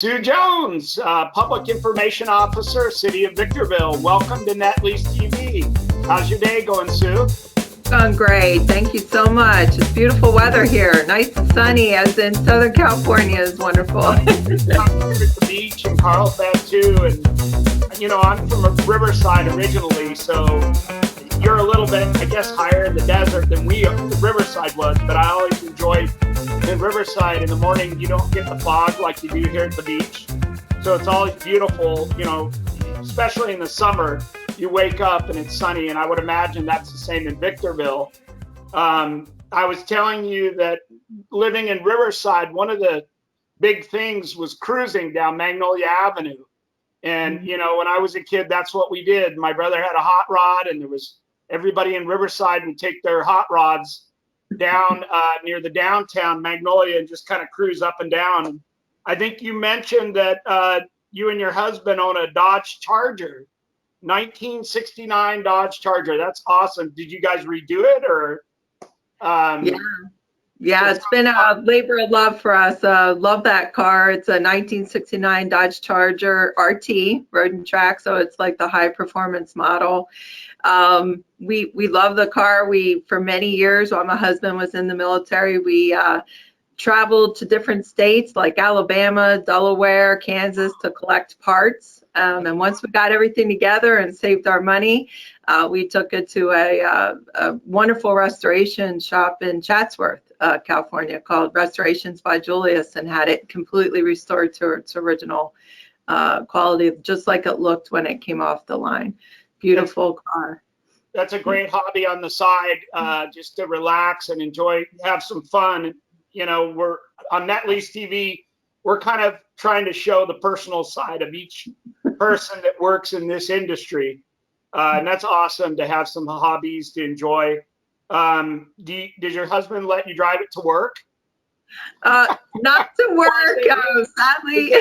Sue Jones, Public Information Officer, City of Victorville. Welcome to NetLease TV. How's your day going, Sue? Going great. Thank you so much. It's beautiful weather here. Nice and sunny, as in Southern California is wonderful. I'm here at the beach in Carlsbad too, and I'm from Riverside originally, so you're a little bit, I guess, higher in the desert than Riverside was, but I always enjoyed in Riverside in the morning. You don't get the fog like you do here at the beach, so it's always beautiful, especially in the summer. You wake up and it's sunny, and I would imagine that's the same in Victorville. I was telling you that living in Riverside, one of the big things was cruising down Magnolia Avenue. And, when I was a kid, that's what we did. My brother had a hot rod, and everybody in Riverside would take their hot rods down near the downtown Magnolia and just kind of cruise up and down. I think you mentioned that you and your husband own a Dodge Charger. 1969 Dodge Charger. That's awesome. Did you guys redo it or? Yeah, it's been a labor of love for us. Love that car. It's a 1969 Dodge Charger RT, road and track, so it's like the high performance model. We love the car. For many years while my husband was in the military, we traveled to different states like Alabama, Delaware, Kansas to collect parts. And once we got everything together and saved our money, we took it to a wonderful restoration shop in Chatsworth, California, called Restorations by Julius, and had it completely restored to its original quality, just like it looked when it came off the line. Beautiful car. That's a great hobby on the side, just to relax and enjoy, have some fun. We're on NetLease TV. We're kind of trying to show the personal side of each person that works in this industry. And that's awesome to have some hobbies to enjoy. Does your husband let you drive it to work? Not to work, sadly.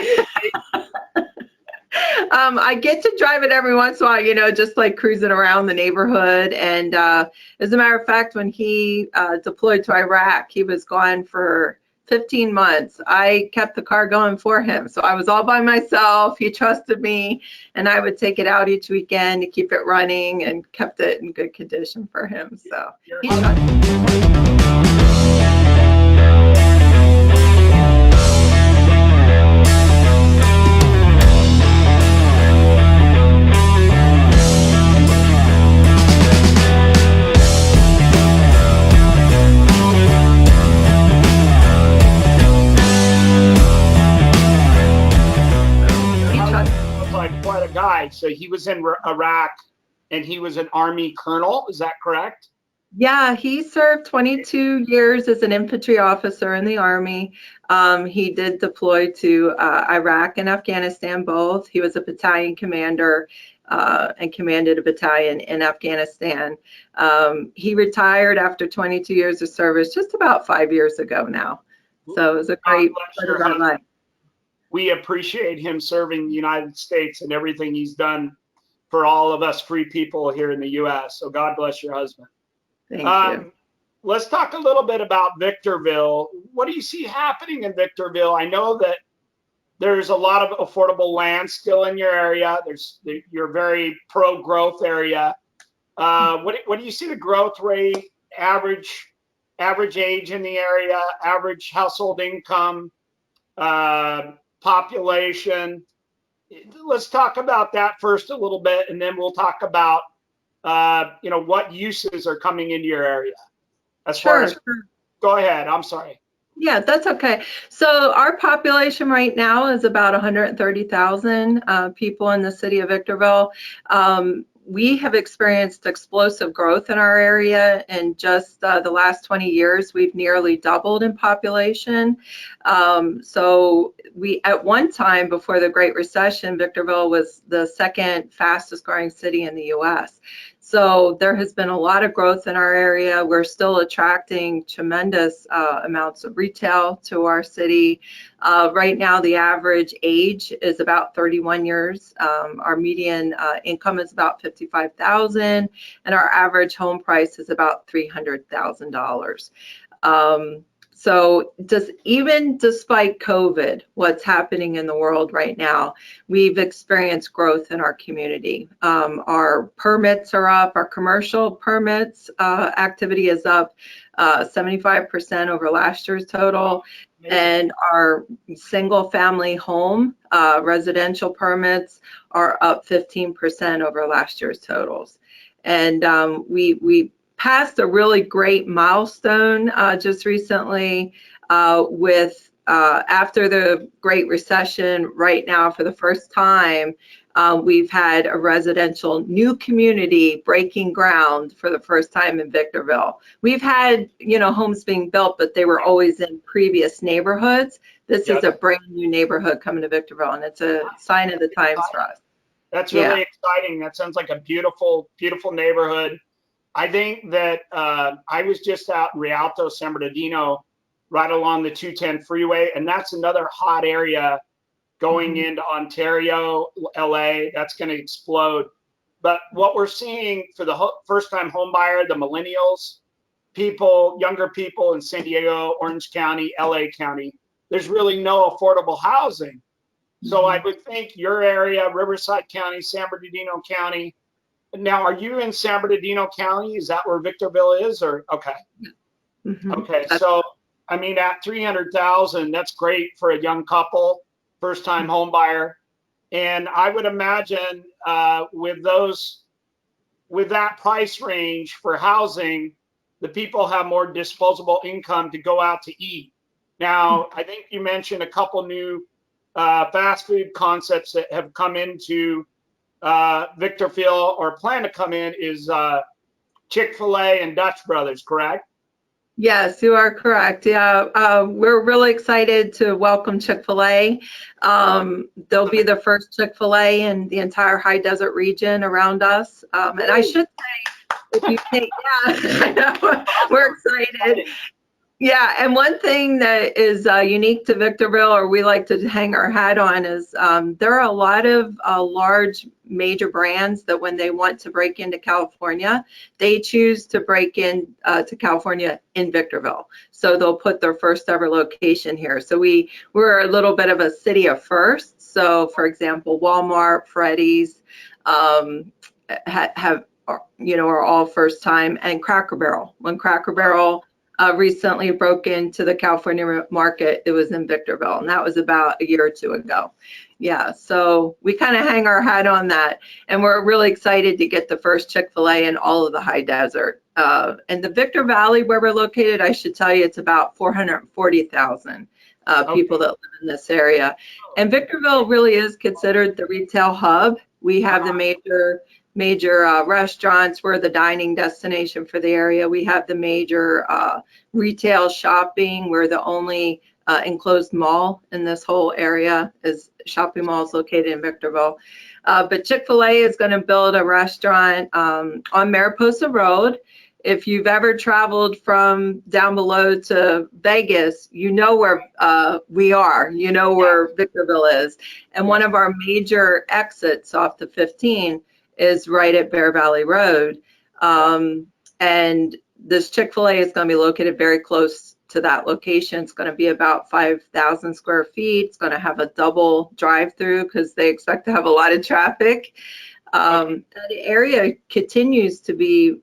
I get to drive it every once in a while, just like cruising around the neighborhood. And as a matter of fact, when he deployed to Iraq, he was gone for 15 months. I kept the car going for him. So I was all by myself. He trusted me, and I would take it out each weekend to keep it running and kept it in good condition for him. So he trusted me. Quite a guy. So he was in Iraq, and he was an Army colonel. Is that correct? Yeah, he served 22 years as an infantry officer in the Army. He did deploy to Iraq and Afghanistan both. He was a battalion commander and commanded a battalion in Afghanistan. He retired after 22 years of service just about 5 years ago now. So it was a great part of our life. We appreciate him serving the United States and everything he's done for all of us free people here in the U.S. So God bless your husband. Thank you. Let's talk a little bit about Victorville. What do you see happening in Victorville? I know that there's a lot of affordable land still in your area. You're very pro-growth area. What do you see the growth rate, average age in the area, average household income, population? Let's talk about that first a little bit, and then we'll talk about what uses are coming into your area. Sure. Go ahead. I'm sorry. Yeah, that's okay. So our population right now is about 130,000 people in the city of Victorville. We have experienced explosive growth in our area. In just the last 20 years, we've nearly doubled in population. So we, at one time before the Great Recession, Victorville was the second fastest growing city in the U.S. So there has been a lot of growth in our area. We're still attracting tremendous amounts of retail to our city. Right now, the average age is about 31 years. Our median income is about $55,000, and our average home price is about $300,000. So just even despite COVID, what's happening in the world right now, we've experienced growth in our community. Our permits are up, our commercial permits activity is up 75% over last year's total. And our single family home residential permits are up 15% over last year's totals. And we passed a really great milestone just recently with after the Great Recession. Right now, for the first time, we've had a residential new community breaking ground for the first time in Victorville. We've had, homes being built, but they were always in previous neighborhoods. This is a brand new neighborhood coming to Victorville, and it's a sign of the times for us. That's really exciting. That sounds like a beautiful, beautiful neighborhood. I think that I was just out in Rialto, San Bernardino, right along the 210 freeway, and that's another hot area going into Ontario, LA. That's going to explode. But what we're seeing for the first-time home buyer, the millennials, younger people in San Diego, Orange County, LA County, there's really no affordable housing. So I would think your area, Riverside County, San Bernardino County. Now, are you in San Bernardino County? Is that where Victorville is? Or okay. Okay, so I mean, at 300,000, that's great for a young couple, first-time home buyer. And I would imagine with that price range for housing, the people have more disposable income to go out to eat. Now, I think you mentioned a couple new fast food concepts that have come into Victorville or plan to come in is Chick-fil-A and Dutch Brothers, correct? Yes, you are correct. Yeah, we're really excited to welcome Chick-fil-A. They'll be the first Chick-fil-A in the entire high desert region around us. And I should say, if you take, I know, we're excited. Yeah, and one thing that is unique to Victorville, or we like to hang our hat on, is there are a lot of large major brands that when they want to break into California, they choose to break in to California in Victorville. So they'll put their first ever location here. So we're a little bit of a city of firsts. So for example, Walmart, Freddy's are all first time, and Cracker Barrel. When Cracker Barrel recently broke into the California market, it was in Victorville, and that was about a year or two ago. Yeah, so we kind of hang our hat on that, and we're really excited to get the first Chick-fil-A in all of the high desert. And the Victor Valley, where we're located, I should tell you, it's about 440,000 people that live in this area. And Victorville really is considered the retail hub. We have the major restaurants. We're the dining destination for the area. We have the major retail shopping. We're the only enclosed mall in this whole area, as shopping malls located in Victorville. But Chick-fil-A is going to build a restaurant on Mariposa Road. If you've ever traveled from down below to Vegas, you know where we are, you know where Victorville is. And one of our major exits off the 15 is right at Bear Valley Road. And this Chick-fil-A is going to be located very close to that location. It's going to be about 5,000 square feet. It's going to have a double drive-through because they expect to have a lot of traffic. The area continues to be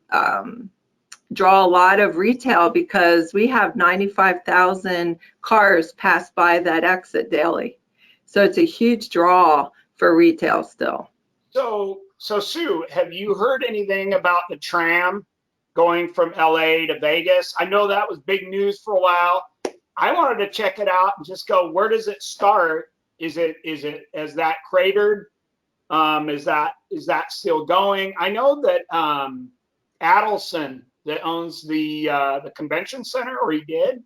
draw a lot of retail because we have 95,000 cars pass by that exit daily. So it's a huge draw for retail still. So Sue, have you heard anything about the tram going from LA to Vegas? I know that was big news for a while. I wanted to check it out and just go, where does it start? Is that cratered? Is that still going? I know that Adelson, that owns the convention center, or he did.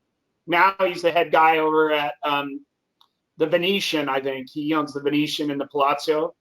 Now he's the head guy over at the Venetian, I think. He owns the Venetian and the Palazzo.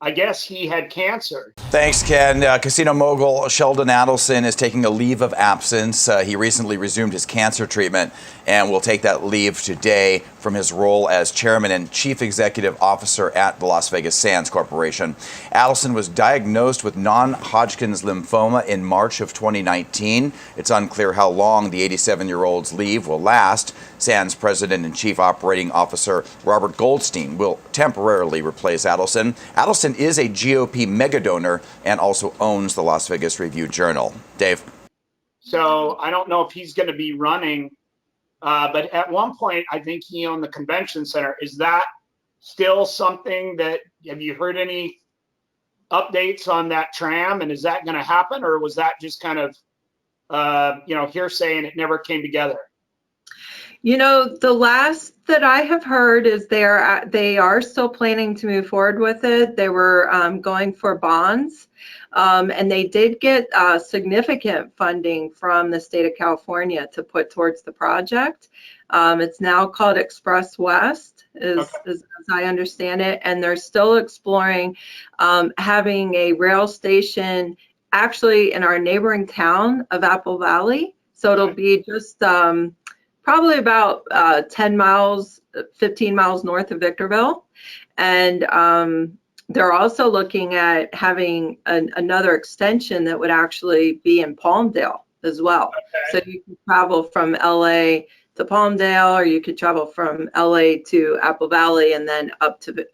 I guess he had cancer. Thanks, Ken. Casino mogul Sheldon Adelson is taking a leave of absence. He recently resumed his cancer treatment and will take that leave today from his role as chairman and chief executive officer at the Las Vegas Sands Corporation. Adelson was diagnosed with non-Hodgkin's lymphoma in March of 2019. It's unclear how long the 87-year-old's leave will last. Sands president and chief operating officer Robert Goldstein will temporarily replace Adelson. Adelson is a GOP megadonor and also owns the Las Vegas Review-Journal. Dave. So I don't know if he's going to be running, but at one point, I think he owned the convention center. Is that still something that, have you heard any updates on that tram? And is that going to happen? Or was that just kind of, hearsay and it never came together? The last that I have heard is they are still planning to move forward with it. They were going for bonds, and they did get significant funding from the state of California to put towards the project. It's now called Express West, as I understand it, and they're still exploring having a rail station actually in our neighboring town of Apple Valley. So it'll be just probably about 10 miles, 15 miles north of Victorville. And they're also looking at having another extension that would actually be in Palmdale as well. So you can travel from LA to Palmdale, or you could travel from LA to Apple Valley and then up to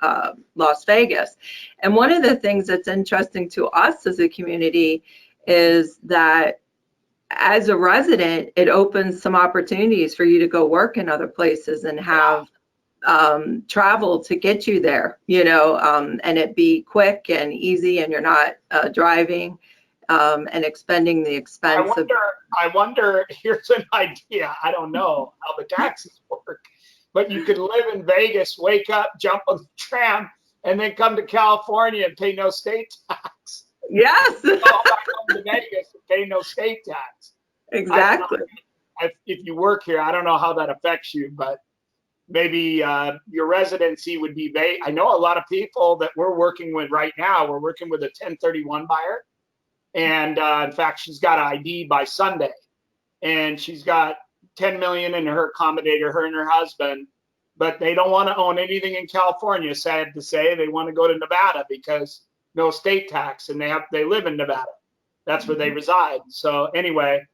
Las Vegas. And one of the things that's interesting to us as a community is that as a resident, it opens some opportunities for you to go work in other places and have travel to get you there, and it be quick and easy, and you're not driving and expending the expense. I wonder, here's an idea. I don't know how the taxes work, but you could live in Vegas, wake up, jump on the tram, and then come to California and pay no state tax. Yes. Go back home to Vegas and pay no state tax. Exactly. If you work here, I don't know how that affects you, but maybe your residency would be vague. I know a lot of people that we're working with right now. We're working with a 1031 buyer. And in fact, she's got an ID by Sunday. And she's got 10 million in her accommodator, her and her husband. But they don't want to own anything in California, sad to say. They want to go to Nevada because no state tax, and they live in Nevada. That's where they reside. So anyway,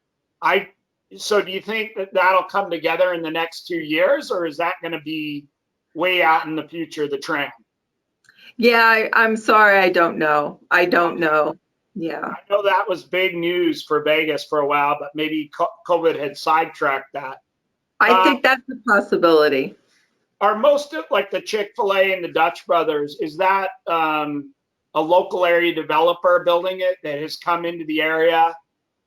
so do you think that that'll come together in the next 2 years, or is that going to be way out in the future, the tram? Yeah, I'm sorry, I don't know. Yeah. I know that was big news for Vegas for a while, but maybe COVID had sidetracked that. I think that's a possibility. Are most of, like, the Chick-fil-A and the Dutch Brothers, is that a local area developer building it that has come into the area,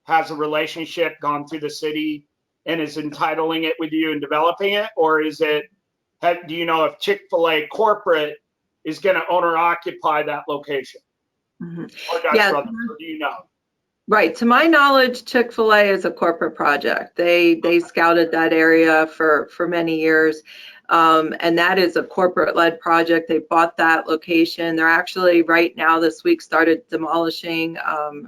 has a relationship, gone through the city, and is entitling it with you and developing it? Or is it, do you know if Chick-fil-A corporate is going to own or occupy that location? Mm-hmm. Or Dutch Brothers, or do you know? Right. To my knowledge, Chick-fil-A is a corporate project. They scouted that area for many years. And that is a corporate-led project. They bought that location. They're actually right now this week started demolishing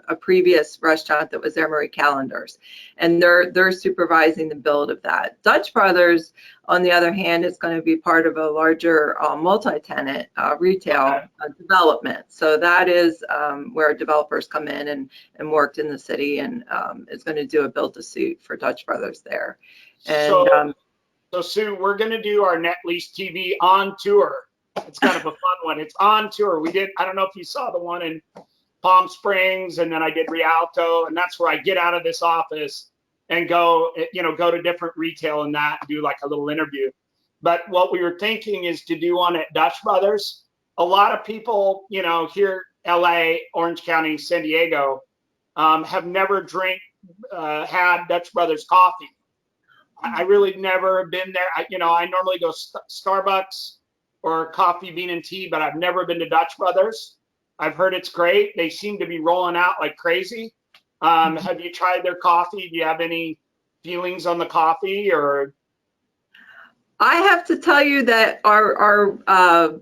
a previous restaurant that was there, Marie Callender's, and they're supervising the build of that. Dutch Brothers, on the other hand, is going to be part of a larger multi-tenant retail development. So that is where developers come in and worked in the city, and is going to do a build-to-suit for Dutch Brothers there. And so Sue, we're going to do our Net Lease TV on tour. It's kind of a fun one. It's on tour. I don't know if you saw the one in Palm Springs, and then I did Rialto, and that's where I get out of this office and go to different retail and do like a little interview. But what we were thinking is to do one at Dutch Brothers. A lot of people, here, LA, Orange County, San Diego, have never had Dutch Brothers coffee. I really never have been there. I normally go Starbucks or Coffee Bean and Tea, but I've never been to Dutch Brothers. I've heard it's great. They seem to be rolling out like crazy. Have you tried their coffee? Do you have any feelings on the coffee? Or I have to tell you that our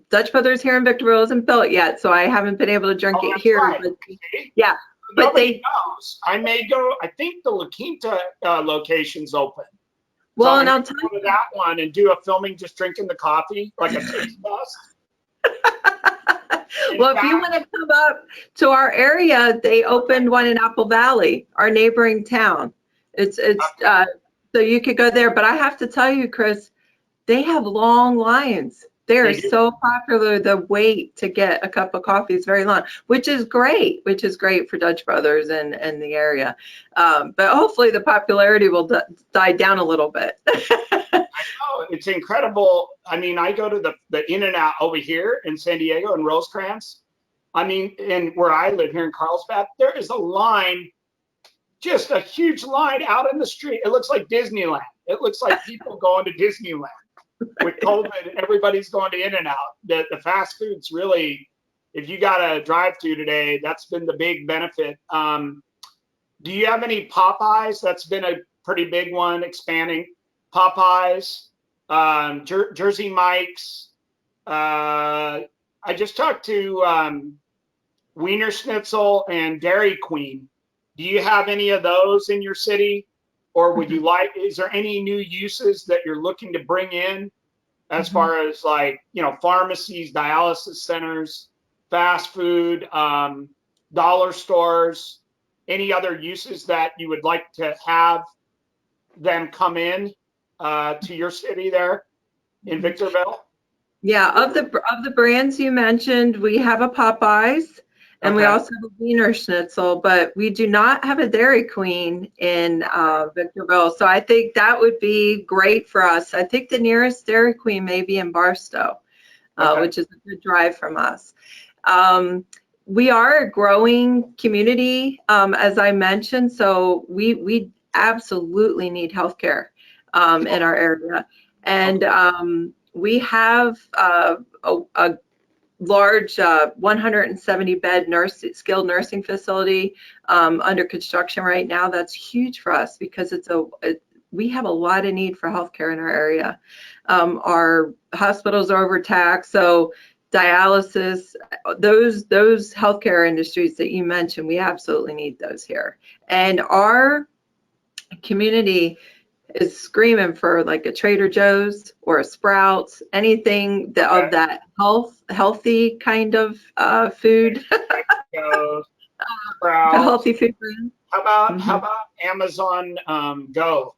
Dutch Brothers here in Victorville isn't built yet, so I haven't been able to drink Oh, it that's here. right. But See? yeah, but Nobody they knows. I may go. I think the La Quinta location's open. So well, I and may I'll tell go to that one and do a filming just drinking the coffee, like a taste test. In well, if you fact, want to come up to our area, they opened one in Apple Valley, our neighboring town. It's so you could go there. But I have to tell you, Chris, they have long lines. They are they do. so popular. The wait to get a cup of coffee is very long, which is great for Dutch Brothers and the area. But hopefully the popularity will die down a little bit. Oh, it's incredible. I mean, I go to the In-N-Out over here in San Diego and Rosecrans. I mean, and where I live here in Carlsbad, there is a line, just a huge line out in the street. It looks like Disneyland. It looks like people going to Disneyland. With COVID, everybody's going to In-N-Out. The fast food's really, if you got a drive-through today, that's been the big benefit. Do you have any Popeyes? That's been a pretty big one, expanding. Popeyes, Jersey Mike's. I just talked to Wiener Schnitzel and Dairy Queen. Do you have any of those in your city? Or would you like, is there any new uses that you're looking to bring in as far as like, pharmacies, dialysis centers, fast food, dollar stores, any other uses that you would like to have them come in to your city there in Victorville? Yeah, of the brands you mentioned, we have a Popeyes and we Okay. also have a Wiener Schnitzel, but we do not have a Dairy Queen in Victorville. So I think that would be great for us. I think the nearest Dairy Queen may be in Barstow, Okay. which is a good drive from us. We are a growing community, as I mentioned, so we absolutely need healthcare in our area. And we have a large 170-bed skilled nursing facility under construction right now. That's huge for us because we have a lot of need for healthcare in our area. Our hospitals are overtaxed, so dialysis, those healthcare industries that you mentioned, we absolutely need those here. And our community is screaming for like a Trader Joe's or a Sprouts, anything of that healthy kind of food, Sprouts. a healthy food brand. How about Amazon Go?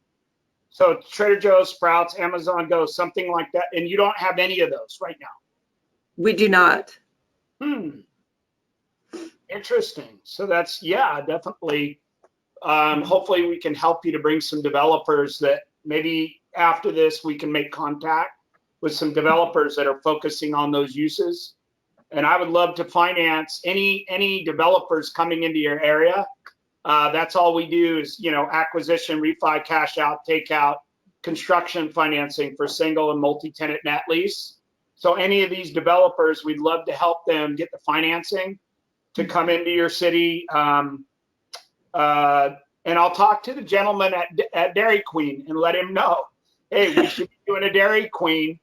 So Trader Joe's, Sprouts, Amazon Go, something like that. And you don't have any of those right now. We do not. Interesting. So that's, yeah, definitely. Hopefully we can help you to bring some developers that maybe after this we can make contact with some developers that are focusing on those uses. And I would love to finance any developers coming into your area. That's all we do is, acquisition, refi, cash out, take out, construction financing for single and multi-tenant net lease. So any of these developers, we'd love to help them get the financing to come into your city. And I'll talk to the gentleman at Dairy Queen and let him know, hey, we should be doing a Dairy Queen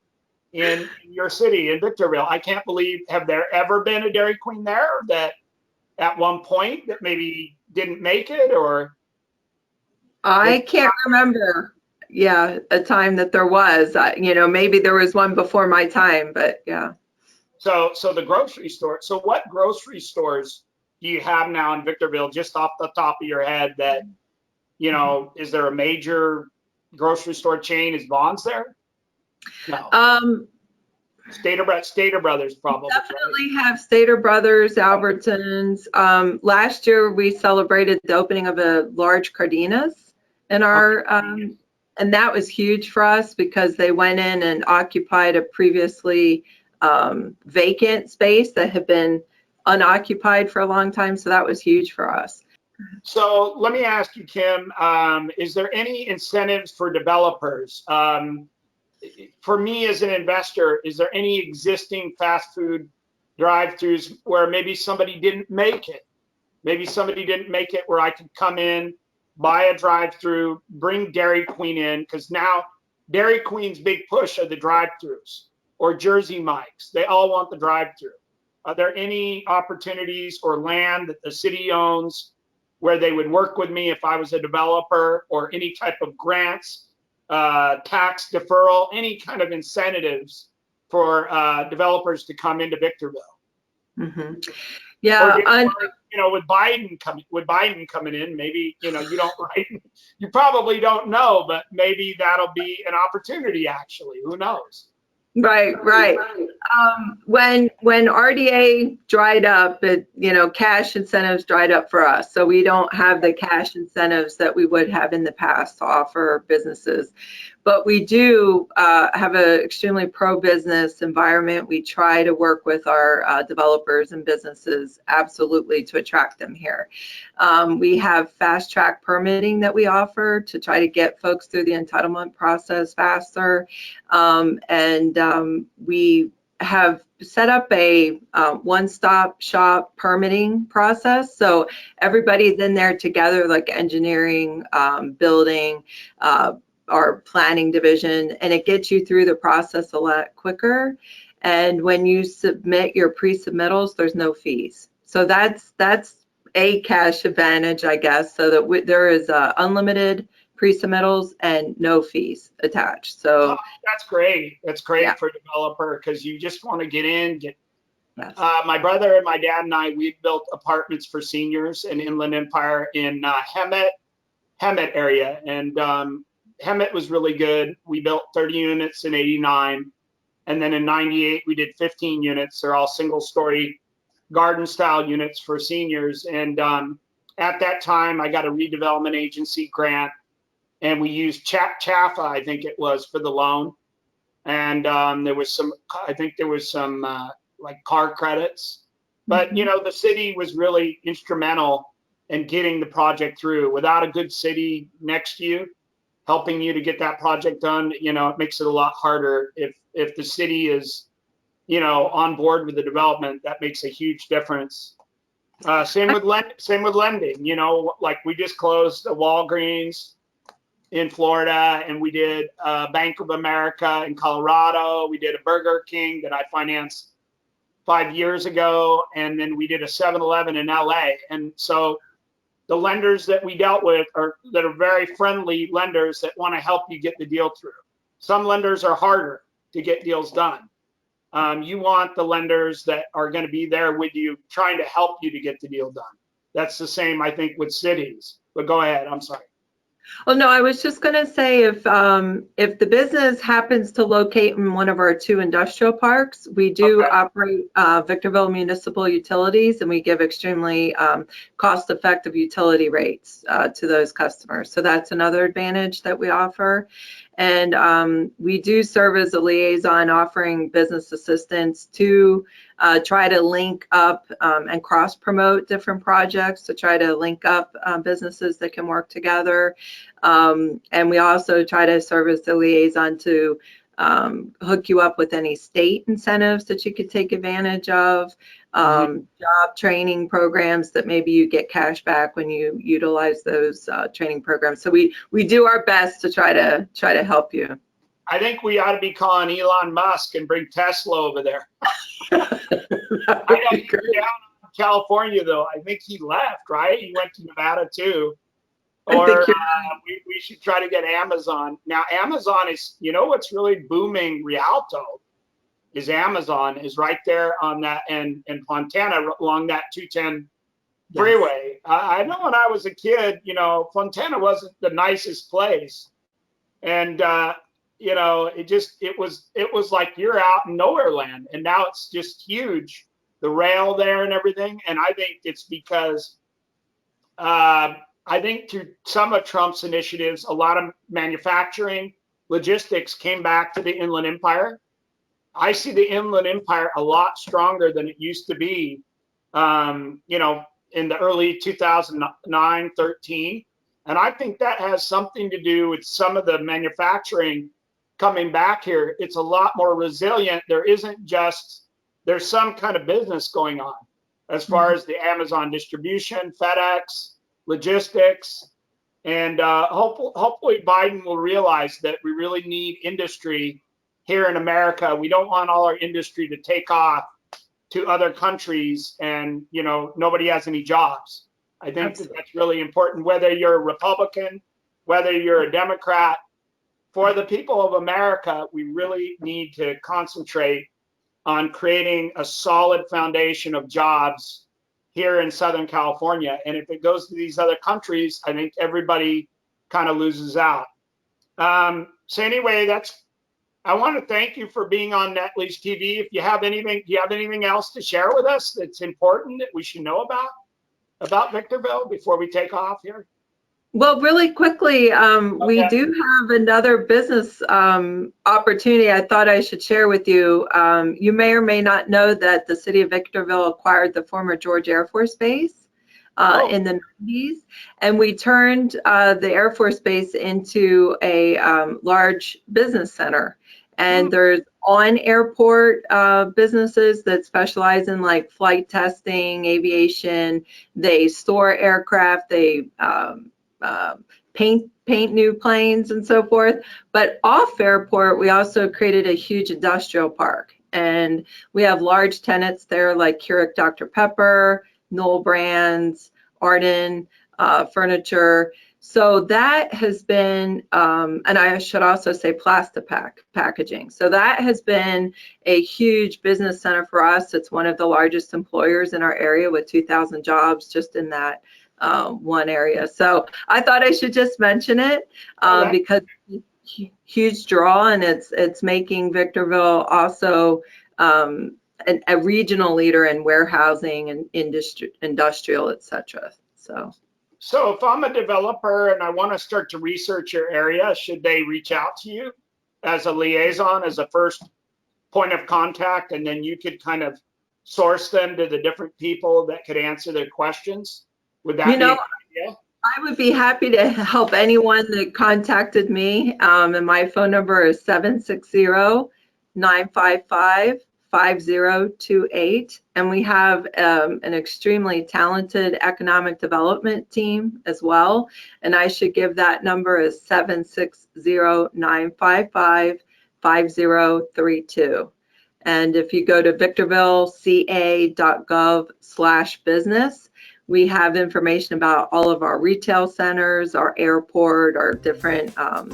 in your city, in Victorville. I can't believe, have there ever been a Dairy Queen there that at one point that maybe didn't make it? Or I can't remember. Yeah, a time that there was, maybe there was one before my time, but yeah. So the grocery store. So what grocery stores do you have now in Victorville, just off the top of your head that, is there a major grocery store chain? Is Vaughn's there? No. Stater Brothers probably. Definitely have Stater Brothers, Albertsons. Last year we celebrated the opening of a large Cardenas in our, and that was huge for us because they went in and occupied a previously vacant space that had been unoccupied for a long time. So that was huge for us. So let me ask you, Kim, is there any incentives for developers? For me as an investor, is there any existing fast food drive-throughs where maybe somebody didn't make it? Maybe somebody didn't make it where I could come in, buy a drive-through, bring Dairy Queen in, because now Dairy Queen's big push are the drive-throughs, or Jersey Mike's. They all want the drive-through. Are there any opportunities or land that the city owns where they would work with me if I was a developer, or any type of grants, tax deferral, any kind of incentives for developers to come into Victorville? Mm-hmm. Yeah, with Biden coming in, maybe you don't you probably don't know, but maybe that'll be an opportunity. Actually, who knows? Right. When RDA dried up, cash incentives dried up for us. So we don't have the cash incentives that we would have in the past to offer businesses. But we do have an extremely pro-business environment. We try to work with our developers and businesses absolutely to attract them here. We have fast track permitting that we offer to try to get folks through the entitlement process faster. We have set up a one-stop shop permitting process. So everybody's in there together, like engineering, building, our planning division, and it gets you through the process a lot quicker. And when you submit your pre-submittals, there's no fees. So that's a cash advantage, I guess, so that there is unlimited pre-submittals and no fees attached. So that's great. That's great, yeah, for a developer, because you just want to get in. Yes. My brother and my dad and I, we built apartments for seniors in Inland Empire in Hemet area, and Hemet was really good. We built 30 units in '89, and then in '98 we did 15 units. They're all single-story garden-style units for seniors. And at that time, I got a redevelopment agency grant, and we used CHAFA, I think it was, for the loan. And there was some like car credits. But the city was really instrumental in getting the project through. Without a good city next to you, helping you to get that project done, it makes it a lot harder. If the city is, on board with the development, that makes a huge difference. Same with lending. Like we just closed a Walgreens in Florida, and we did Bank of America in Colorado. We did a Burger King that I financed 5 years ago, and then we did a 7-Eleven in LA. And so the lenders that we dealt with are very friendly lenders that want to help you get the deal through. Some lenders are harder to get deals done. You want the lenders that are going to be there with you, trying to help you to get the deal done. That's the same, I think, with cities. But go ahead. I'm sorry. Well, no, I was just going to say, if the business happens to locate in one of our 2 industrial parks, we do operate Victorville Municipal Utilities, and we give extremely cost-effective utility rates to those customers. So that's another advantage that we offer. And we do serve as a liaison, offering business assistance to try to link up and cross-promote different projects, to try to link up businesses that can work together. And we also try to serve as the liaison to hook you up with any state incentives that you could take advantage of, job training programs that maybe you get cash back when you utilize those training programs. So we do our best to try to help you. I think we ought to be calling Elon Musk and bring Tesla over there. I know he's down in California, though. I think he left, right? He went to Nevada too. Or we should try to get Amazon. Now, Amazon is, what's really booming Rialto is Amazon is right there on that in Fontana along that 210 freeway. I know when I was a kid, Fontana wasn't the nicest place. And, it was like you're out in nowhere land. And now it's just huge, the rail there and everything. And I think it's because I think through some of Trump's initiatives, a lot of manufacturing, logistics came back to the Inland Empire. I see the Inland Empire a lot stronger than it used to be, in the early 2009, 13. And I think that has something to do with some of the manufacturing coming back here. It's a lot more resilient. There's some kind of business going on as far as the Amazon distribution, FedEx, logistics. And hopefully Biden will realize that we really need industry here in America. We don't want all our industry to take off to other countries and, nobody has any jobs. I think that that's really important, whether you're a Republican, whether you're a Democrat. For the people of America, we really need to concentrate on creating a solid foundation of jobs here in Southern California. And if it goes to these other countries, I think everybody kind of loses out. So anyway, I want to thank you for being on NetLease TV. If you have anything, do you have anything else to share with us that's important that we should know about Victorville before we take off here? Well, really quickly, we do have another business opportunity I thought I should share with you. You may or may not know that the city of Victorville acquired the former George Air Force Base in the 90s, and we turned the Air Force Base into a large business center. And there's on-airport businesses that specialize in like flight testing, aviation. They store aircraft. They paint new planes and so forth. But off airport, we also created a huge industrial park, and we have large tenants there like Keurig Dr. Pepper, Knoll Brands, Arden Furniture. So that has been, and I should also say Plastipack packaging. So that has been a huge business center for us. It's one of the largest employers in our area with 2,000 jobs just in that one area. So I thought I should just mention it because it's a huge draw, and it's making Victorville also a regional leader in warehousing and industrial, etc. So if I'm a developer and I want to start to research your area, should they reach out to you as a liaison, as a first point of contact, and then you could kind of source them to the different people that could answer their questions? Would that be a good idea? I would be happy to help anyone that contacted me. And my phone number is 760-955-5028. And we have an extremely talented economic development team as well. And I should give that number as 760-955-5032. And if you go to victorvilleca.gov/business, we have information about all of our retail centers, our airport, our different, our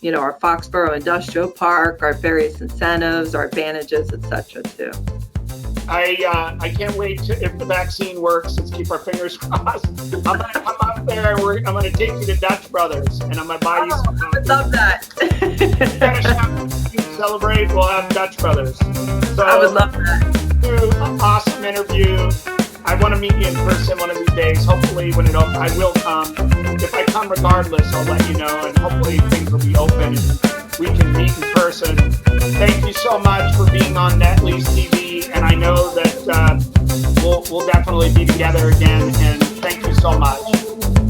Foxborough Industrial Park, our various incentives, our advantages, etc. too. I can't wait if the vaccine works. Let's keep our fingers crossed. I'm gonna come up there. I'm gonna take you to Dutch Brothers, and I'm gonna buy you some. I would love that. Celebrate. We'll have Dutch Brothers. So I would love that. An awesome interview. I want to meet you in person one of these days. Hopefully, when it opens, I will come. If I come regardless, I'll let you know, and hopefully things will be open and we can meet in person. Thank you so much for being on NetLease TV, and I know that we'll definitely be together again. And thank you so much.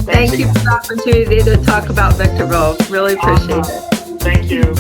Thank you for the opportunity to talk about Victorville. Really appreciate it. Thank you.